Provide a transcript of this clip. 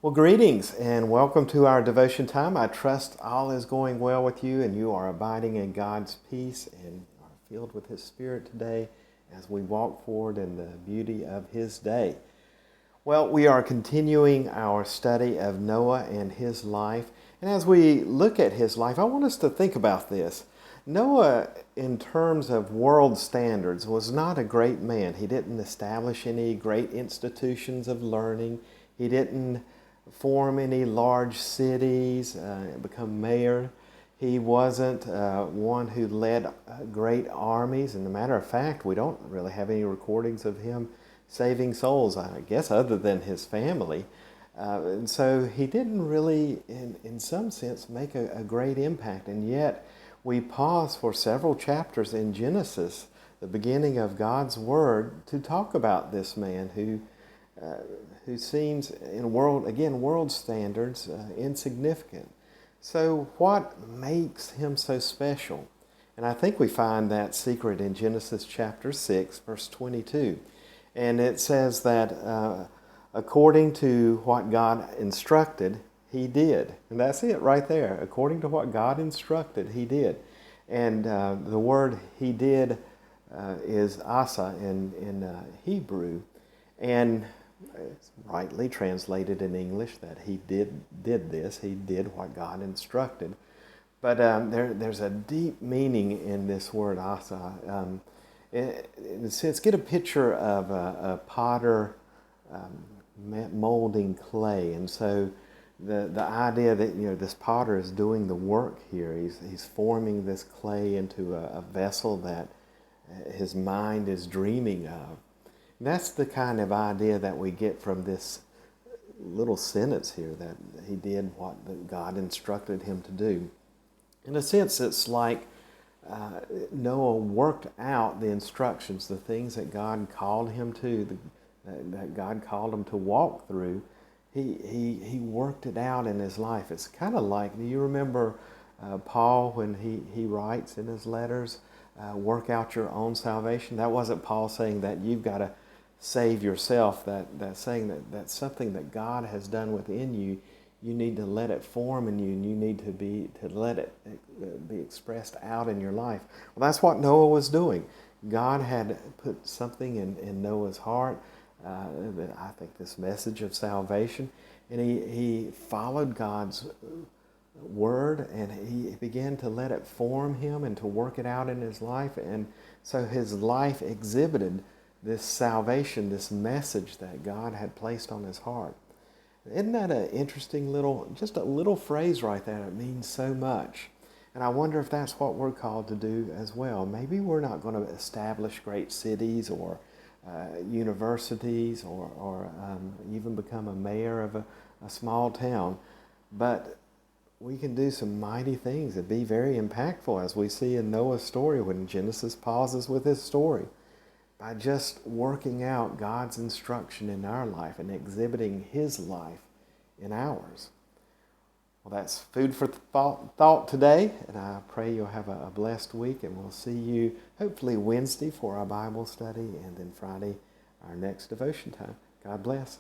Well, greetings and welcome to our devotion time. I trust all is going well with you and you are abiding in God's peace and are filled with His Spirit today as we walk forward in the beauty of His day. Well, we are continuing our study of Noah and his life. And as we look at his life, I want us to think about this. Noah, in terms of world standards, was not a great man. He didn't establish any great institutions of learning. He didn't form any large cities, become mayor. He wasn't one who led great armies. And as a matter of fact, we don't really have any recordings of him saving souls, I guess, other than his family. And so he didn't really, in some sense, make a great impact. And yet we pause for several chapters in Genesis, the beginning of God's Word, to talk about this man who seems, in world standards, insignificant. So what makes him so special? And I think we find that secret in Genesis chapter 6, verse 22. And it says that according to what God instructed, he did. And that's it right there. According to what God instructed, he did. And the word he did is asa in Hebrew. And it's rightly translated in English that he did this. He did what God instructed. But there's a deep meaning in this word asa. In a sense, get a picture of a potter molding clay. And so the idea that this potter is doing the work here. He's forming this clay into a vessel that his mind is dreaming of. That's the kind of idea that we get from this little sentence here, that he did what God instructed him to do. In a sense, it's like Noah worked out the instructions, the things that God called him to, that God called him to walk through. He worked it out in his life. It's kind of like, do you remember Paul when he writes in his letters, work out your own salvation? That wasn't Paul saying that you've got to save yourself. That's saying that that's something that God has done within you. You need to let it form in you, and you need to let it be expressed out in your life. Well, that's what Noah was doing. God had put something in Noah's heart, I think this message of salvation, and he followed God's word, and he began to let it form him and to work it out in his life. And so his life exhibited this salvation, this message that God had placed on his heart. Isn't that an interesting just a little phrase right there? It means so much. And I wonder if that's what we're called to do as well. Maybe we're not going to establish great cities or universities or even become a mayor of a small town, but we can do some mighty things and be very impactful, as we see in Noah's story when Genesis pauses with his story, by just working out God's instruction in our life and exhibiting His life in ours. Well, that's food for thought today, and I pray you'll have a blessed week, and we'll see you hopefully Wednesday for our Bible study, and then Friday, our next devotion time. God bless.